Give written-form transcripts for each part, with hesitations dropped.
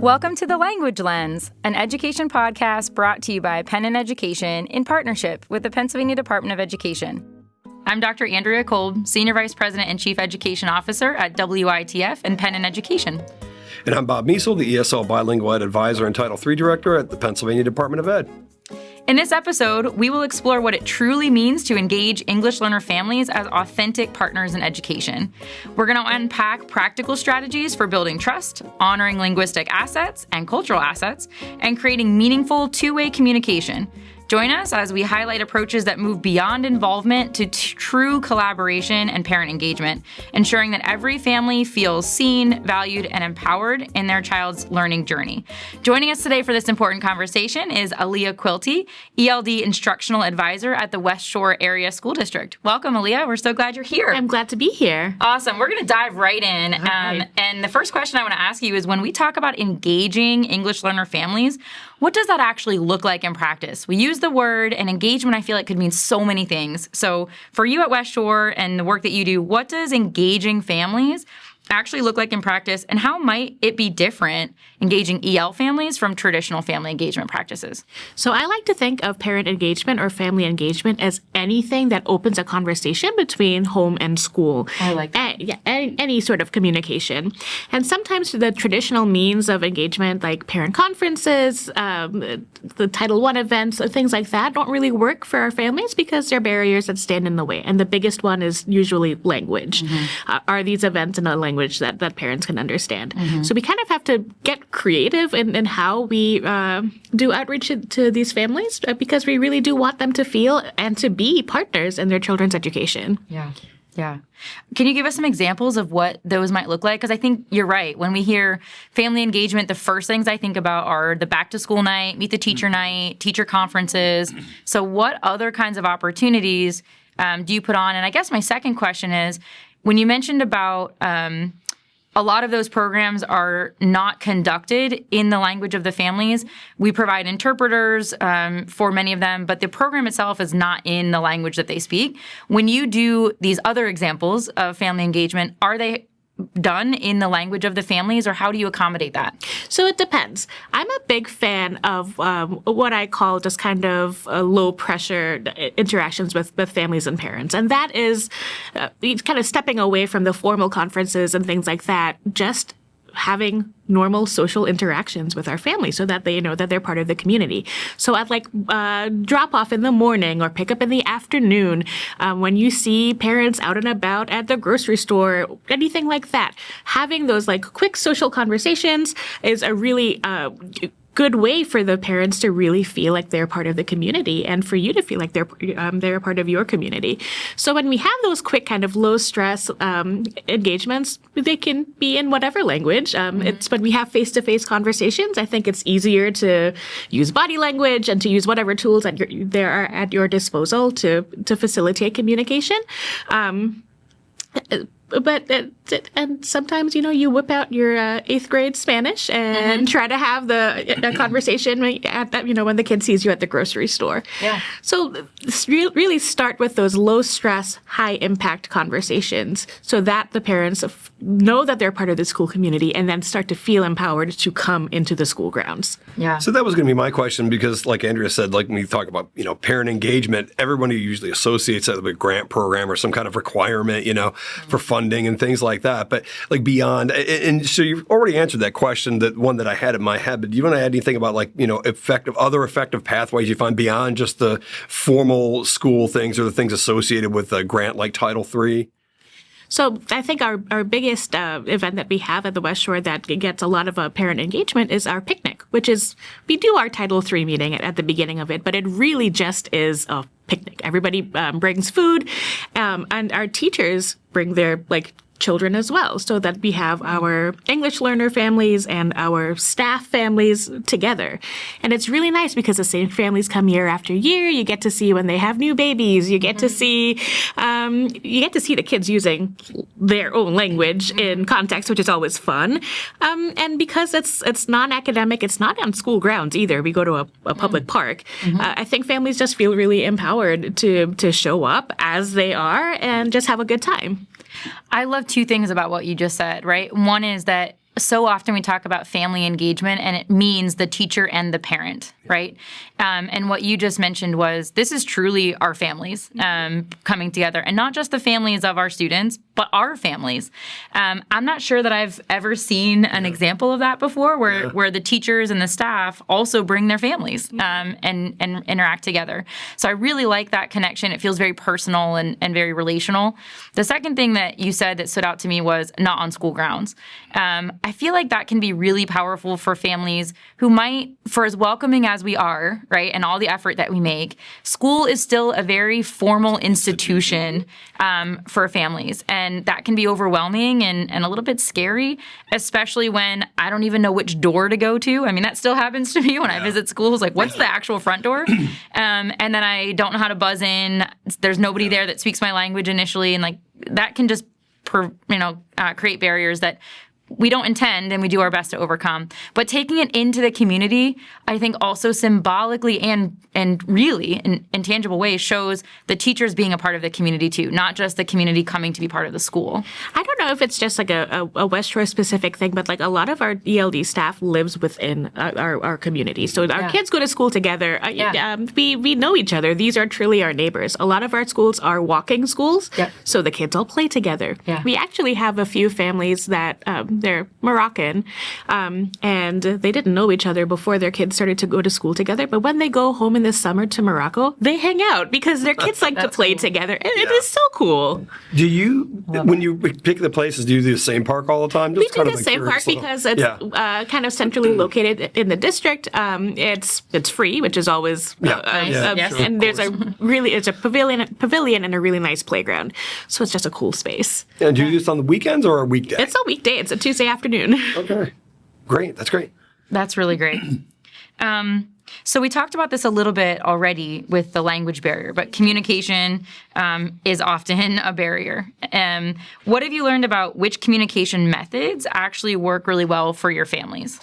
Welcome to The Language Lens, an education podcast brought to you by Penn and Education in partnership with the Pennsylvania Department of Education. I'm Dr. Andrea Kolb, Senior Vice President and Chief Education Officer at WITF and Penn and Education. And I'm Bob Meisel, the ESL Bilingual Ed Advisor and Title III Director at the Pennsylvania Department of Ed. In this episode, we will explore what it truly means to engage English learner families as authentic partners in education. We're going to unpack practical strategies for building trust, honoring linguistic assets and cultural assets, and creating meaningful two-way communication. Join us as we highlight approaches that move beyond involvement to true collaboration and parent engagement, ensuring that every family feels seen, valued, and empowered in their child's learning journey. Joining us today for this important conversation is Aaliyah Quilty, ELD Instructional Advisor at the West Shore Area School District. Welcome, Aaliyah. We're so glad you're here. I'm glad to be here. Awesome. We're going to dive right in. Right. And the first question I want to ask you is, when we talk about engaging English learner families, what does that actually look like in practice? We use the word, and engagement, I feel like, could mean so many things. So for you at West Shore and the work that you do, what does engaging families actually look like in practice, and how might it be different engaging EL families from traditional family engagement practices? So I like to think of parent engagement or family engagement as anything that opens a conversation between home and school. I like that. Any sort of communication. And sometimes the traditional means of engagement, like parent conferences, the Title I events, things like that, don't really work for our families because there are barriers that stand in the way. And the biggest one is usually language. Are these events in a language that parents can understand? So we kind of have to get creative in how we do outreach to these families because we really do want them to feel and to be partners in their children's education. Yeah. Can you give us some examples of what those might look like? Because I think you're right. When we hear family engagement, the first things I think about are the back to school night, meet the teacher night, teacher conferences. So what other kinds of opportunities do you put on? And I guess my second question is, when you mentioned about a lot of those programs are not conducted in the language of the families. We provide interpreters for many of them, but the program itself is not in the language that they speak. When you do these other examples of family engagement, are they done in the language of the families, or how do you accommodate that? So it depends. I'm a big fan of what I call just kind of low-pressure interactions with families and parents. And that is kind of stepping away from the formal conferences and things like that, just having normal social interactions with our family so that they know that they're part of the community. So I'd like drop off in the morning or pick up in the afternoon when you see parents out and about at the grocery store, anything like that. Having those like quick social conversations is a really good way for the parents to really feel like they're part of the community and for you to feel like they're a part of your community. So when we have those quick kind of low stress engagements, they can be in whatever language. It's when we have face-to-face conversations, I think it's easier to use body language and to use whatever tools that there are at your disposal to facilitate communication. And sometimes, you whip out your 8th grade Spanish and try to have a conversation when the kid sees you at the grocery store. Yeah. So really start with those low stress, high impact conversations so that the parents know that they're part of the school community and then start to feel empowered to come into the school grounds. Yeah. So that was going to be my question because, like Andrea said, like when we talk about, parent engagement, everybody usually associates that with a grant program or some kind of requirement, for funding and things like that. But like beyond, and so you've already answered that question, that one that I had in my head, but do you want to add anything about other effective pathways you find beyond just the formal school things or the things associated with a grant like Title III? So I think our biggest event that we have at the West Shore that gets a lot of parent engagement is our picnic, which is, we do our Title III meeting at the beginning of it, but it really just is a picnic. Everybody brings food, and our teachers bring their children as well, so that we have our English learner families and our staff families together. And it's really nice because the same families come year after year. You get to see when they have new babies. You get to see the kids using their own language in context, which is always fun. And because it's non-academic, it's not on school grounds either. We go to a public park. I think families just feel really empowered to show up as they are and just have a good time. I love two things about what you just said, right? One is that so often we talk about family engagement, and it means the teacher and the parent, right? And what you just mentioned was this is truly our families coming together, and not just the families of our students, but our families. I'm not sure that I've ever seen an example of that before, where the teachers and the staff also bring their families and interact together. So I really like that connection. It feels very personal and very relational. The second thing that you said that stood out to me was not on school grounds. I feel like that can be really powerful for families who might, for as welcoming as we are, right, and all the effort that we make, school is still a very formal institution for families. And that can be overwhelming and a little bit scary, especially when I don't even know which door to go to. I mean, that still happens to me when I visit schools. Like, what's the actual front door? And then I don't know how to buzz in. There's nobody there that speaks my language initially. And, like, that can just create barriers that we don't intend, and we do our best to overcome. But taking it into the community, I think also symbolically and really in tangible ways shows the teachers being a part of the community too, not just the community coming to be part of the school. I don't know if it's just like a West Shore specific thing, but like a lot of our ELD staff lives within our community. So our kids go to school together. We know each other. These are truly our neighbors. A lot of our schools are walking schools, so the kids all play together. Yeah. We actually have a few families that they're Moroccan, and they didn't know each other before their kids started to go to school together. But when they go home in the summer to Morocco, they hang out because their kids like to play together. And it is so cool. Do you, when you pick the places, do you do the same park all the time? We do the same park because it's kind of centrally located in the district. It's free, which is always nice. And there's it's a pavilion and a really nice playground. So it's just a cool space. And do you do this on the weekends or a weekday? It's a weekday. It's a Tuesday afternoon. Okay. Great. That's great. That's really great. So we talked about this a little bit already with the language barrier, but communication is often a barrier. What have you learned about which communication methods actually work really well for your families?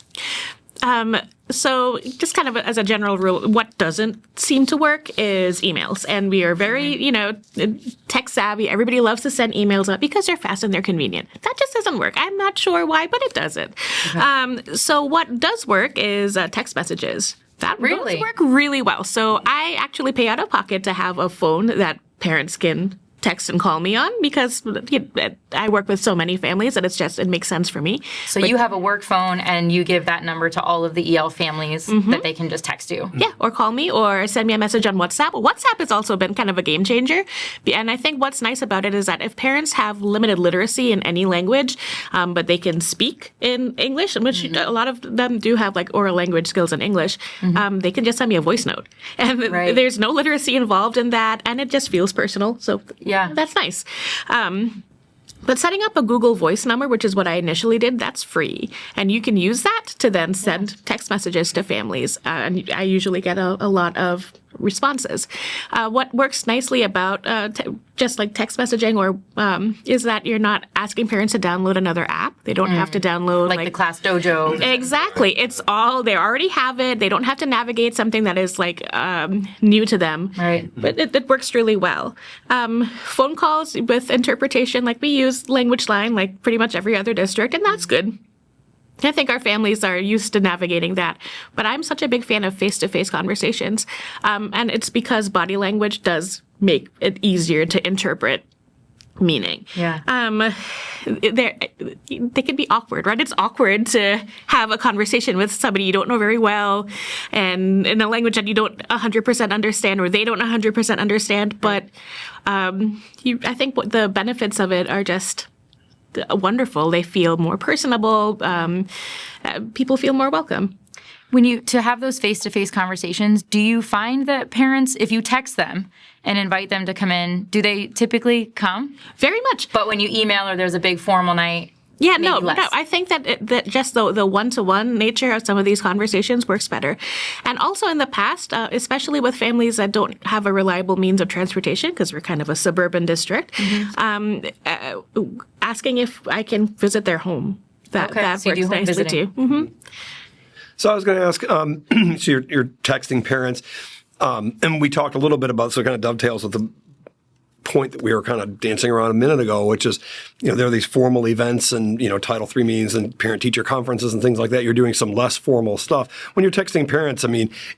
So just kind of as a general rule, what doesn't seem to work is emails. And we are very, tech savvy. Everybody loves to send emails out because they're fast and they're convenient. That just doesn't work. I'm not sure why, but it doesn't. Okay. So what does work is text messages. That really work really well. So I actually pay out of pocket to have a phone that parents can text and call me on because I work with so many families that it makes sense for me. So you have a work phone and you give that number to all of the EL families that they can just text you. Yeah, or call me or send me a message on WhatsApp. WhatsApp has also been kind of a game changer. And I think what's nice about it is that if parents have limited literacy in any language, but they can speak in English, which a lot of them do have like oral language skills in English, they can just send me a voice note. And there's no literacy involved in that, and it just feels personal. So that's nice. But setting up a Google Voice number, which is what I initially did, that's free. And you can use that to then send text messages to families. And I usually get a lot of responses. What works nicely about just like text messaging is that you're not asking parents to download another app. They don't have to download like the Class Dojo. Exactly. It's all, they already have it. They don't have to navigate something that is like new to them. Right. But it works really well. Phone calls with interpretation, like we use Language Line like pretty much every other district, and that's good. I think our families are used to navigating that. But I'm such a big fan of face-to-face conversations. And it's because body language does make it easier to interpret meaning. Yeah. They can be awkward, right? It's awkward to have a conversation with somebody you don't know very well and in a language that you don't 100% understand or they don't 100% understand. But I think what the benefits of it are just wonderful. They feel more personable. People feel more welcome. To have those face-to-face conversations, do you find that parents, if you text them and invite them to come in, do they typically come? Very much. But when you email or there's a big formal night, no. I think that just the one-to-one nature of some of these conversations works better. And also in the past, especially with families that don't have a reliable means of transportation, because we're kind of a suburban district, asking if I can visit their home. That so works nicely too. Mm-hmm. So I was going to ask, so you're texting parents, and we talked a little bit about, so it kind of dovetails with point that we were kind of dancing around a minute ago, which is, there are these formal events and, Title III meetings and parent-teacher conferences and things like that. You're doing some less formal stuff. When you're texting parents,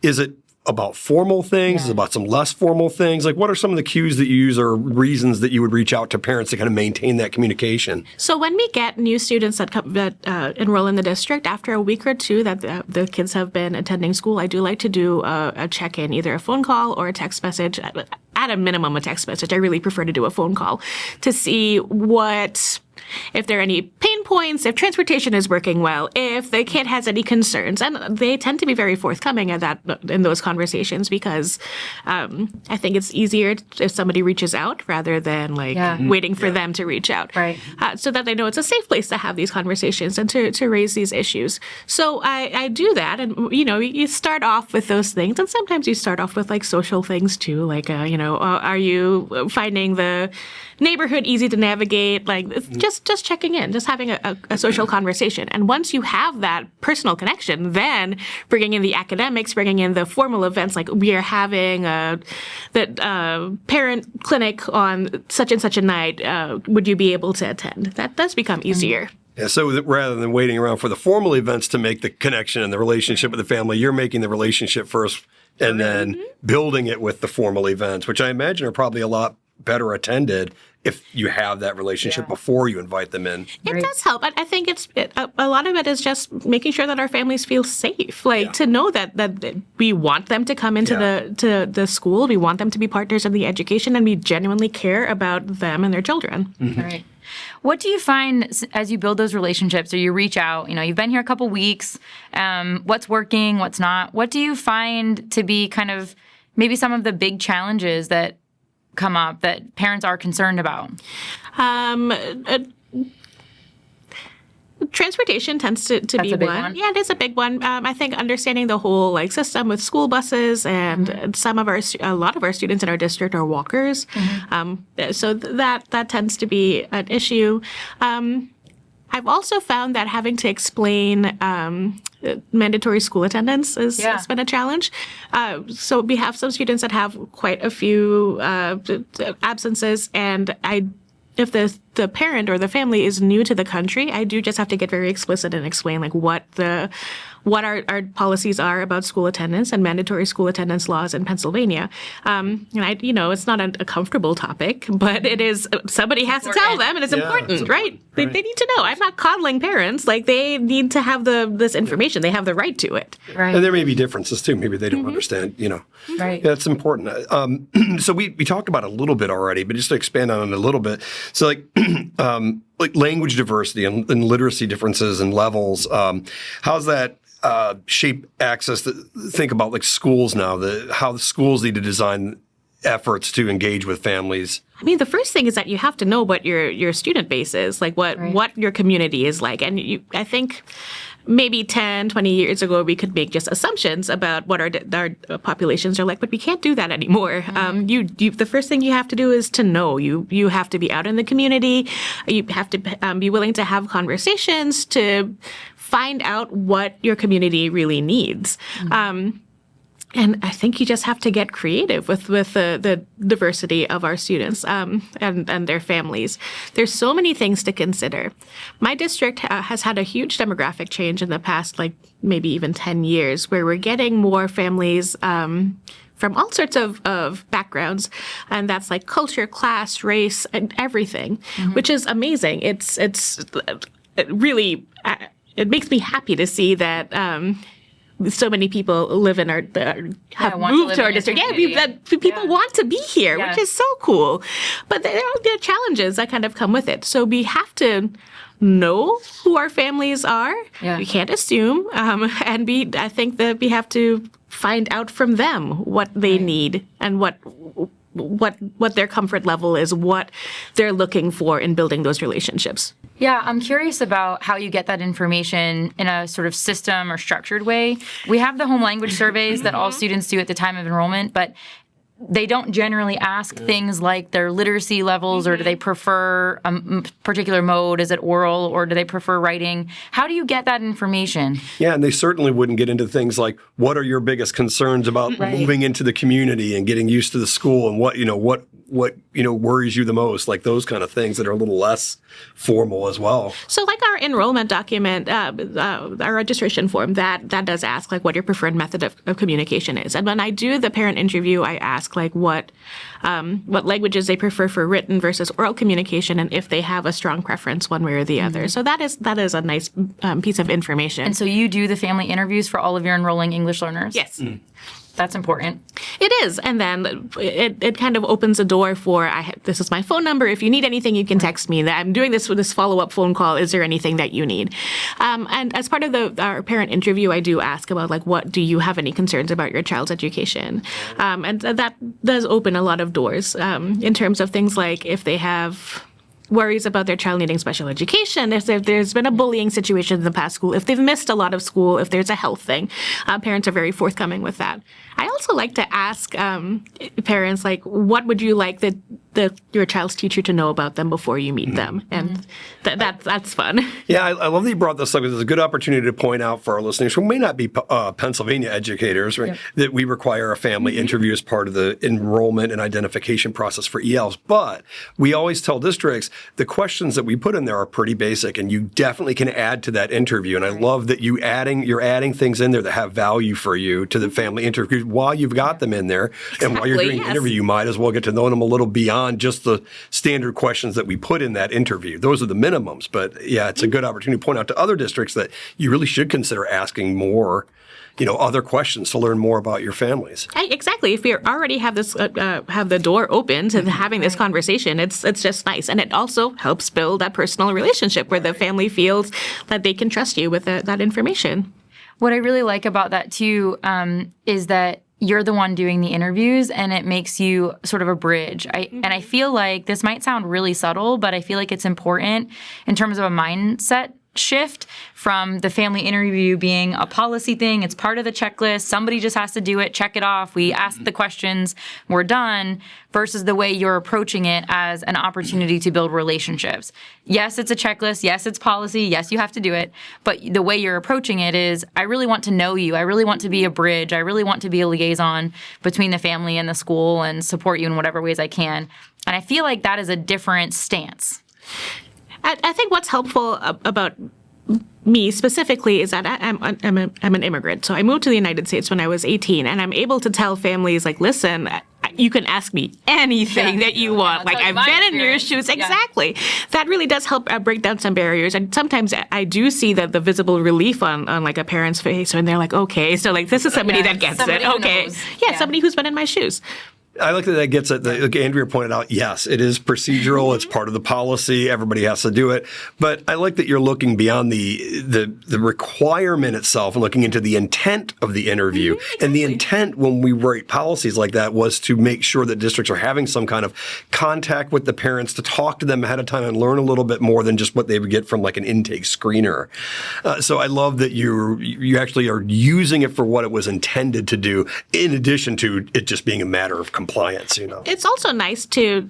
is it about formal things? Is it about some less formal things? Like, what are some of the cues that you use or reasons that you would reach out to parents to kind of maintain that communication? So when we get new students that enroll in the district, after a week or two that the kids have been attending school, I do like to do a check-in, either a phone call or a text message. At a minimum, a text message. I really prefer to do a phone call to see if there are any pain points, if transportation is working well, if the kid has any concerns. And they tend to be very forthcoming in those conversations, because I think it's easier if somebody reaches out rather than waiting for them to reach out. Right. So that they know it's a safe place to have these conversations and to raise these issues. So I do that. And, you start off with those things. And sometimes you start off with social things too. Are you finding the neighborhood easy to navigate? Just checking in, just having a social conversation. And once you have that personal connection, then bringing in the academics, bringing in the formal events, like we are having the parent clinic on such and such a night. Would you be able to attend? That does become easier. Yeah, so rather than waiting around for the formal events to make the connection and the relationship with the family, you're making the relationship first and then building it with the formal events, which I imagine are probably a lot better attended if you have that relationship before you invite them in. It does help. I think a lot of it is just making sure that our families feel safe, to know that we want them to come into the school, we want them to be partners in the education, and we genuinely care about them and their children. Mm-hmm. Right. What do you find as you build those relationships or you reach out? You've been here a couple weeks. What's working? What's not? What do you find to be kind of maybe some of the big challenges that come up that parents are concerned about? Transportation tends to be one. Yeah, it is a big one. I think understanding the whole system with school buses and a lot of our students in our district are walkers. So that tends to be an issue. I've also found that having to explain mandatory school attendance has been a challenge. So we have some students that have quite a few absences, and if the parent or the family is new to the country, I do just have to get very explicit and explain what our policies are about school attendance and mandatory school attendance laws in Pennsylvania. And it's not a comfortable topic, but it is. Somebody has to tell them, and it's important, right? They need to know. I'm not coddling parents. They need to have this information. They have the right to it. Right. And there may be differences too. Maybe they don't understand. Right. Yeah, it's important. So we talked about it a little bit already, but just to expand on it a little bit. So language diversity and literacy differences and levels. How's that shape access to think about schools now, how the schools need to design efforts to engage with families? The first thing is that you have to know what your student base is, what your community is like. And I think maybe 10, 20 years ago, we could make just assumptions about what our populations are like, but we can't do that anymore. The first thing you have to do is to know. You have to be out in the community. You have to be willing to have conversations to find out what your community really needs. And I think you just have to get creative with the diversity of our students and their families. There's so many things to consider. My district has had a huge demographic change in the past, maybe even 10 years, where we're getting more families from all sorts of backgrounds, and that's culture, class, race, and everything, which is amazing. It really makes me happy to see that so many people live in have moved to our district. People want to be here, which is so cool. But there are challenges that kind of come with it. So we have to know who our families are. Yeah. We can't assume, and I think that we have to find out from them what they need and what their comfort level is, what they're looking for in building those relationships. Yeah, I'm curious about how you get that information in a sort of system or structured way. We have the home language surveys that all students do at the time of enrollment, but they don't generally ask things like their literacy levels, or do they prefer a particular mode? Is it oral, or do they prefer writing? How do you get that information? Yeah, and they certainly wouldn't get into things like, what are your biggest concerns about moving into the community and getting used to the school, and what worries you the most, like those kind of things that are a little less formal as well. So like our enrollment document, our registration form, that does ask like what your preferred method of communication is. And when I do the parent interview, I ask like what languages they prefer for written versus oral communication, and if they have a strong preference one way or the other. So that is a nice piece of information. And so you do the family interviews for all of your enrolling English learners? Yes. That's important. It is. And then it kind of opens a door for, this is my phone number. If you need anything, you can text me. I'm doing this with this follow-up phone call. Is there anything that you need? And as part of our parent interview, I do ask about, like, what do you have any concerns about your child's education? And that does open a lot of doors in terms of things like if they have worries about their child needing special education, if there's been a bullying situation in the past school, if they've missed a lot of school, if there's a health thing. Parents are very forthcoming with that. I also like to ask parents, like, what would you like your child's teacher to know about them before you meet them? And that's fun. Yeah, I love that you brought this up, because it's a good opportunity to point out for our listeners who may not be Pennsylvania educators, right, that we require a family interview as part of the enrollment and identification process for ELs. But we always tell districts the questions that we put in there are pretty basic, and you definitely can add to that interview. And I love that you're adding things in there that have value for you to the family interview while you've got them in there. Exactly, and while you're doing the interview, you might as well get to know them a little beyond just the standard questions that we put in that interview. Those are the minimums. But yeah, it's a good opportunity to point out to other districts that you really should consider asking more, other questions to learn more about your families. Exactly. If you already have this, have the door open to having this conversation, it's just nice, and it also helps build that personal relationship where the family feels that they can trust you with that information. What I really like about that too is that you're the one doing the interviews, and it makes you sort of a bridge. And I feel like this might sound really subtle, but I feel like it's important in terms of a mindset shift from the family interview being a policy thing. It's part of the checklist. Somebody just has to do it, check it off. We ask the questions, we're done, versus the way you're approaching it as an opportunity to build relationships. Yes, it's a checklist. Yes, it's policy. Yes, you have to do it. But the way you're approaching it is, I really want to know you. I really want to be a bridge. I really want to be a liaison between the family and the school and support you in whatever ways I can. And I feel like that is a different stance. I think what's helpful about me specifically is that I'm an immigrant. So I moved to the United States when I was 18, and I'm able to tell families, like, listen, you can ask me anything that you want. Like, I've been in your shoes. Exactly. That really does help break down some barriers. And sometimes I do see the visible relief on like a parent's face when they're like, okay, so like this is somebody that gets it. Okay. Yeah, somebody who's been in my shoes. I like that gets at like Andrea pointed out, yes, it is procedural. It's part of the policy. Everybody has to do it. But I like that you're looking beyond the requirement itself and looking into the intent of the interview. Exactly. And the intent when we write policies like that was to make sure that districts are having some kind of contact with the parents, to talk to them ahead of time and learn a little bit more than just what they would get from like an intake screener. So I love that you actually are using it for what it was intended to do, in addition to it just being a matter of compliance. It's also nice to,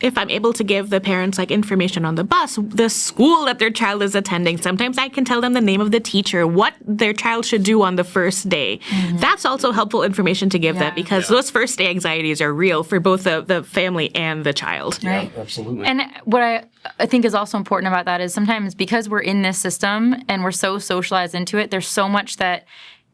if I'm able to give the parents like information on the bus, the school that their child is attending. Sometimes I can tell them the name of the teacher, what their child should do on the first day. Mm-hmm. That's also helpful information to give them, because those first day anxieties are real for both the family and the child. Right. Yeah, absolutely. And what I think is also important about that is sometimes because we're in this system and we're so socialized into it, there's so much that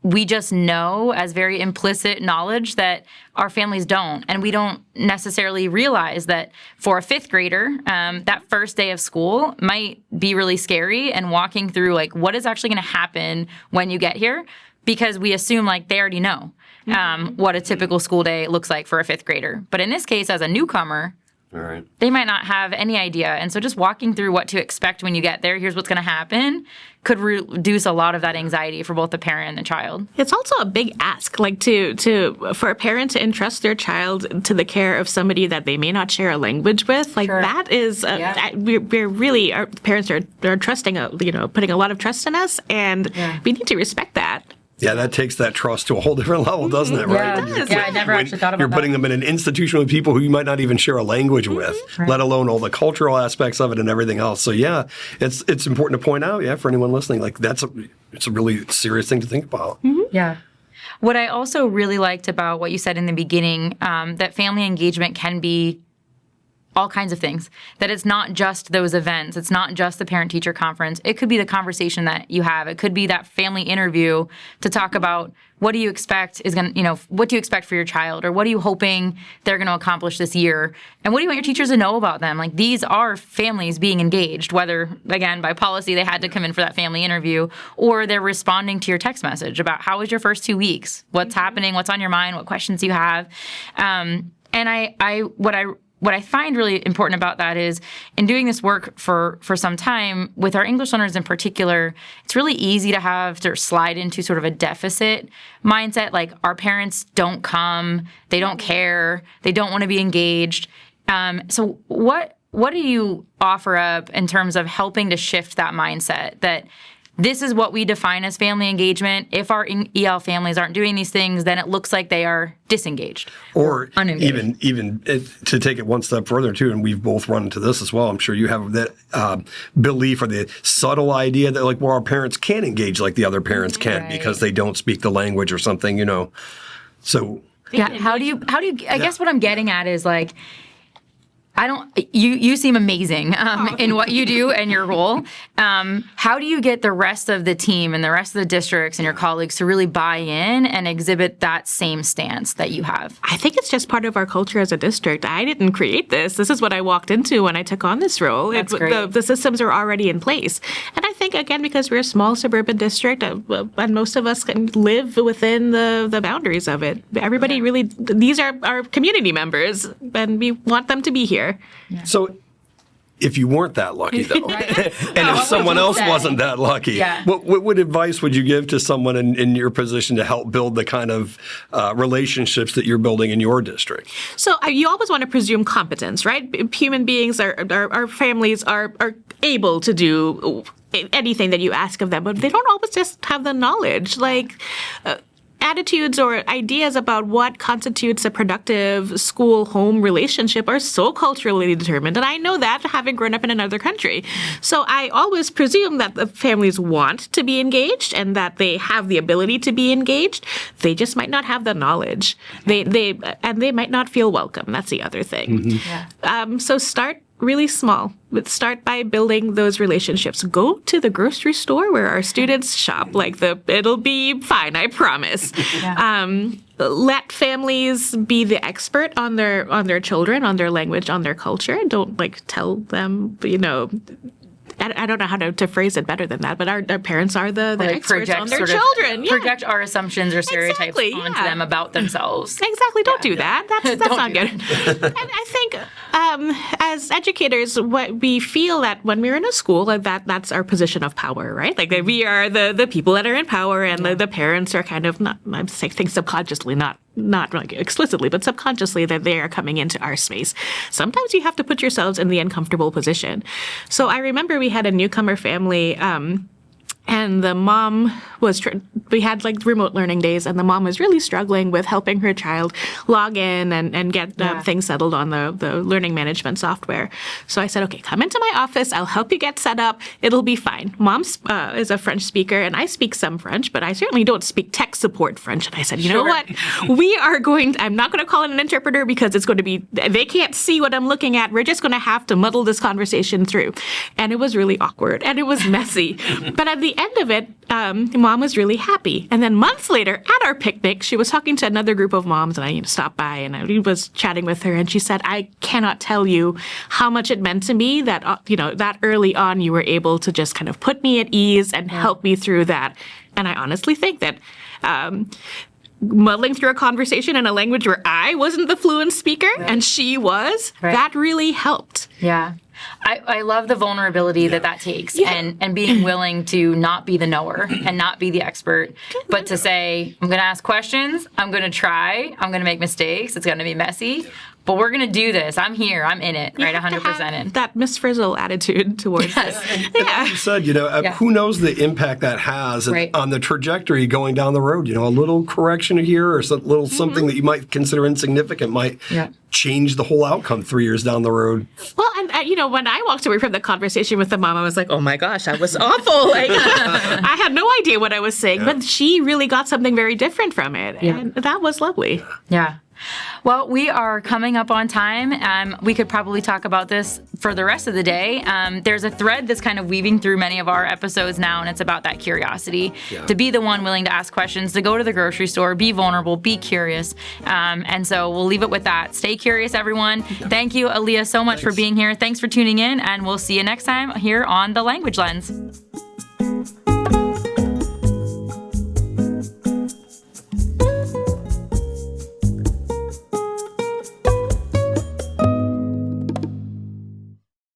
we just know as very implicit knowledge that our families don't. And we don't necessarily realize that for a fifth grader, that first day of school might be really scary, and walking through like what is actually going to happen when you get here, because we assume like they already know what a typical school day looks like for a fifth grader. But in this case, as a newcomer, right, they might not have any idea. And so just walking through what to expect when you get there, here's what's going to happen, could reduce a lot of that anxiety for both the parent and the child. It's also a big ask, like for a parent to entrust their child to the care of somebody that they may not share a language with. Like that is, we're really, our parents are trusting, putting a lot of trust in us, and we need to respect that. Yeah, that takes that trust to a whole different level, doesn't it? Right? Yeah, I never actually thought about You're that. putting them in an institution with people who you might not even share a language with, let alone all the cultural aspects of it and everything else. So yeah, it's important to point out, for anyone listening, like it's a really serious thing to think about. Yeah. What I also really liked about what you said in the beginning, that family engagement can be all kinds of things, that it's not just those events. It's not just the parent-teacher conference. It could be the conversation that you have. It could be that family interview to talk about what do you expect what do you expect for your child, or what are you hoping they're going to accomplish this year? And what do you want your teachers to know about them? Like, these are families being engaged, whether, again, by policy they had to come in for that family interview, or they're responding to your text message about how was your first 2 weeks? What's happening? What's on your mind? What questions you have? What I find really important about that is, in doing this work for some time with our English learners in particular, it's really easy to have to slide into sort of a deficit mindset. Like, our parents don't come, they don't care, they don't want to be engaged. So what do you offer up in terms of helping to shift that mindset, that this is what we define as family engagement? If our EL families aren't doing these things, then it looks like they are disengaged or unengaged. even to take it one step further too, and we've both run into this as well. I'm sure you have that belief or the subtle idea that, like, well, our parents can't engage like the other parents can because they don't speak the language or something, So yeah, how do you? I guess what I'm getting at is, like, you seem amazing in what you do and your role. How do you get the rest of the team and the rest of the districts and your colleagues to really buy in and exhibit that same stance that you have? I think it's just part of our culture as a district. I didn't create this. This is what I walked into when I took on this role. That's great. The systems are already in place. And I think, again, because we're a small suburban district, and most of us can live within the boundaries of it. Everybody really, these are our community members, and we want them to be here. Yeah. So if you weren't that lucky, though, and if someone else wasn't that lucky, what advice would you give to someone in your position to help build the kind of relationships that you're building in your district? So you always want to presume competence, right? Human beings, our families are able to do anything that you ask of them, but they don't always just have the knowledge. Attitudes or ideas about what constitutes a productive school-home relationship are so culturally determined. And I know that, having grown up in another country. So I always presume that the families want to be engaged and that they have the ability to be engaged. They just might not have the knowledge. They might not feel welcome. That's the other thing. So start really small. Start by building those relationships. Go to the grocery store where our students shop. It'll be fine, I promise. Let families be the expert on their children, on their language, on their culture. Don't tell them, I don't know how to phrase it better than that, but our parents are the experts on their children. Project our assumptions or stereotypes onto them about themselves. Exactly. Don't do that. That's not good. And I think as educators, what we feel that when we're in a school, that's our position of power, right? Like, we are the people that are in power, and the parents are kind of I think subconsciously, not explicitly, but subconsciously, that they are coming into our space. Sometimes you have to put yourselves in the uncomfortable position. So I remember we had a Newcomer family, and the mom we had remote learning days, and the mom was really struggling with helping her child log in and get things settled on the learning management software. So I said, okay, come into my office. I'll help you get set up. It'll be fine. Mom is a French speaker, and I speak some French, but I certainly don't speak tech support French. And I said, you know what? I'm not going to call in an interpreter because it's going to be, they can't see what I'm looking at. We're just going to have to muddle this conversation through. And it was really awkward, and it was messy. But at the end of it, Mom was really happy. And then months later, at our picnic, she was talking to another group of moms, and I stopped by and I was chatting with her, and she said, I cannot tell you how much it meant to me that, that early on you were able to just kind of put me at ease and help me through that. And I honestly think that muddling through a conversation in a language where I wasn't the fluent speaker and she was, that really helped. Yeah. I love the vulnerability that takes, and being willing to not be the knower and not be the expert, but to say, I'm going to ask questions, I'm going to try, I'm going to make mistakes, it's going to be messy, but we're going to do this. I'm here. I'm in it, right? You have to 100% have in. that Miss Frizzle attitude towards this. And like you said, who knows the impact that has Right. on the trajectory going down the road. A little correction here or some little something that you might consider insignificant might change the whole outcome 3 years down the road. Well, and when I walked away from the conversation with the mom, I was like, oh my gosh, that was awful. Like, I had no idea what I was saying, but she really got something very different from it. And that was lovely. Yeah. Well, we are coming up on time. We could probably talk about this for the rest of the day. There's a thread that's kind of weaving through many of our episodes now, and it's about that curiosity, to be the one willing to ask questions, to go to the grocery store, be vulnerable, be curious. And so we'll leave it with that. Stay curious, everyone. Thank you, Aaliyah, so much for being here. Thanks for tuning in, and we'll see you next time here on The Language Lens.